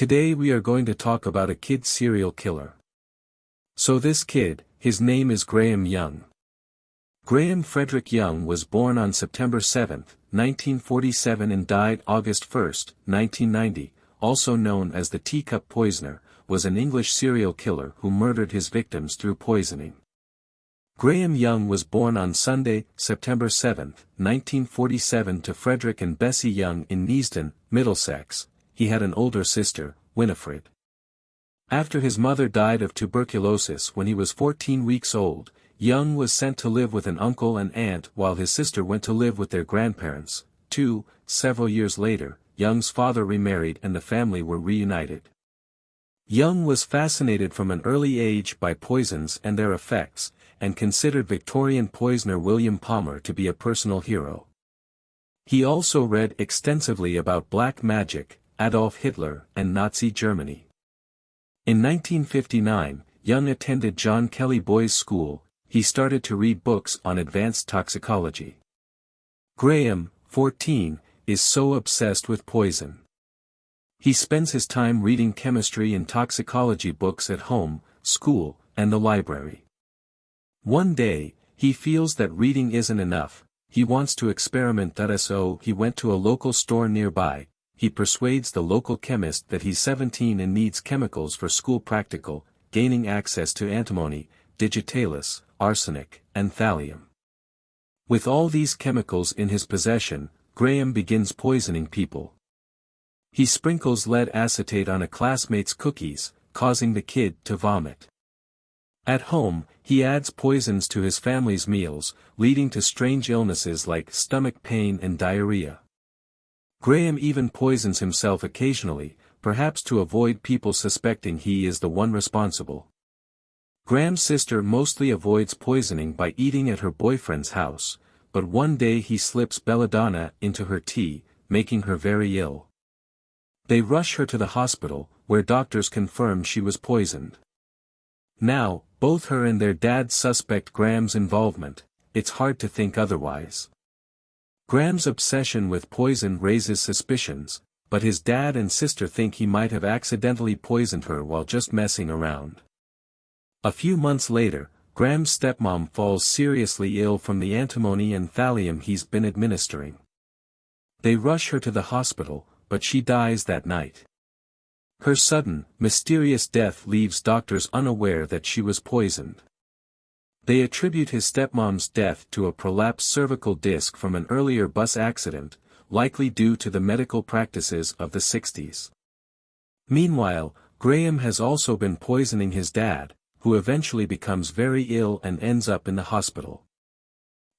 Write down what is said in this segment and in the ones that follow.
Today we are going to talk about a kid serial killer. So this kid, his name is Graham Young. Graham Frederick Young was born on September 7, 1947 and died August 1, 1990, also known as the Teacup poisoner, was an English serial killer who murdered his victims through poisoning. Graham Young was born on Sunday, September 7, 1947 to Frederick and Bessie Young in Neasden, Middlesex. He had an older sister, Winifred. After his mother died of tuberculosis when he was 14 weeks old, Young was sent to live with an uncle and aunt while his sister went to live with their grandparents. Several years later, Young's father remarried and the family were reunited. Young was fascinated from an early age by poisons and their effects, and considered Victorian poisoner William Palmer to be a personal hero. He also read extensively about black magic, Adolf Hitler, and Nazi Germany. In 1959, Young attended John Kelly Boys' School. He started to read books on advanced toxicology. Graham, 14, is so obsessed with poison. He spends his time reading chemistry and toxicology books at home, school, and the library. One day, he feels that reading isn't enough. He wants to experiment. So he went to a local store nearby. He persuades the local chemist that he's 17 and needs chemicals for school practical, gaining access to antimony, digitalis, arsenic, and thallium. With all these chemicals in his possession, Graham begins poisoning people. He sprinkles lead acetate on a classmate's cookies, causing the kid to vomit. At home, he adds poisons to his family's meals, leading to strange illnesses like stomach pain and diarrhea. Graham even poisons himself occasionally, perhaps to avoid people suspecting he is the one responsible. Graham's sister mostly avoids poisoning by eating at her boyfriend's house, but one day he slips belladonna into her tea, making her very ill. They rush her to the hospital, where doctors confirm she was poisoned. Now, both her and their dad suspect Graham's involvement. It's hard to think otherwise. Graham's obsession with poison raises suspicions, but his dad and sister think he might have accidentally poisoned her while just messing around. A few months later, Graham's stepmom falls seriously ill from the antimony and thallium he's been administering. They rush her to the hospital, but she dies that night. Her sudden, mysterious death leaves doctors unaware that she was poisoned. They attribute his stepmom's death to a prolapsed cervical disc from an earlier bus accident, likely due to the medical practices of the 60s. Meanwhile, Graham has also been poisoning his dad, who eventually becomes very ill and ends up in the hospital.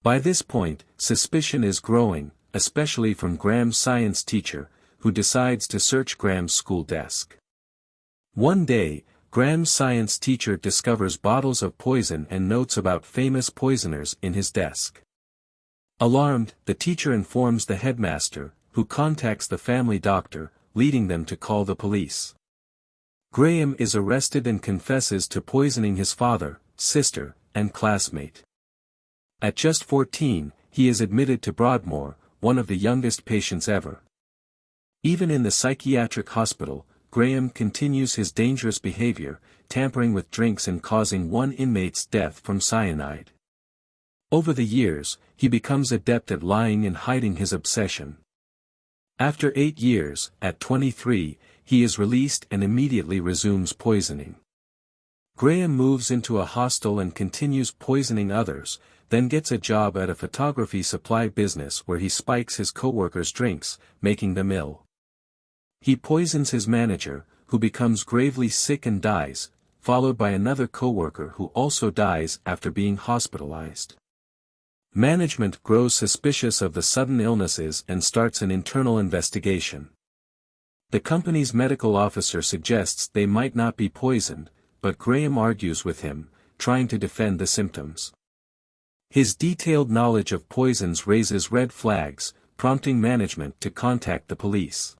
By this point, suspicion is growing, especially from Graham's science teacher, who decides to search Graham's school desk. One day, Graham's science teacher discovers bottles of poison and notes about famous poisoners in his desk. Alarmed, the teacher informs the headmaster, who contacts the family doctor, leading them to call the police. Graham is arrested and confesses to poisoning his father, sister, and classmate. At just 14, he is admitted to Broadmoor, one of the youngest patients ever. Even in the psychiatric hospital, Graham continues his dangerous behavior, tampering with drinks and causing one inmate's death from cyanide. Over the years, he becomes adept at lying and hiding his obsession. After 8 years, at 23, he is released and immediately resumes poisoning. Graham moves into a hostel and continues poisoning others, then gets a job at a photography supply business where he spikes his co-workers' drinks, making them ill. He poisons his manager, who becomes gravely sick and dies, followed by another co-worker who also dies after being hospitalized. Management grows suspicious of the sudden illnesses and starts an internal investigation. The company's medical officer suggests they might not be poisoned, but Graham argues with him, trying to defend the symptoms. His detailed knowledge of poisons raises red flags, prompting management to contact the police.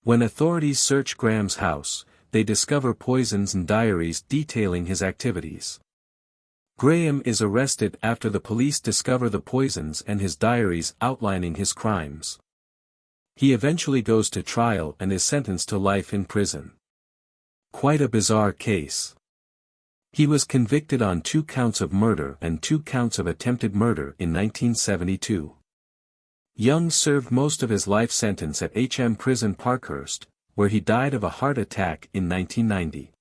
When authorities search Graham's house, they discover poisons and diaries detailing his activities. Graham is arrested after the police discover the poisons and his diaries outlining his crimes. He eventually goes to trial and is sentenced to life in prison. Quite a bizarre case. He was convicted on 2 counts of murder and 2 counts of attempted murder in 1972. Young served most of his life sentence at HM Prison Parkhurst, where he died of a heart attack in 1990.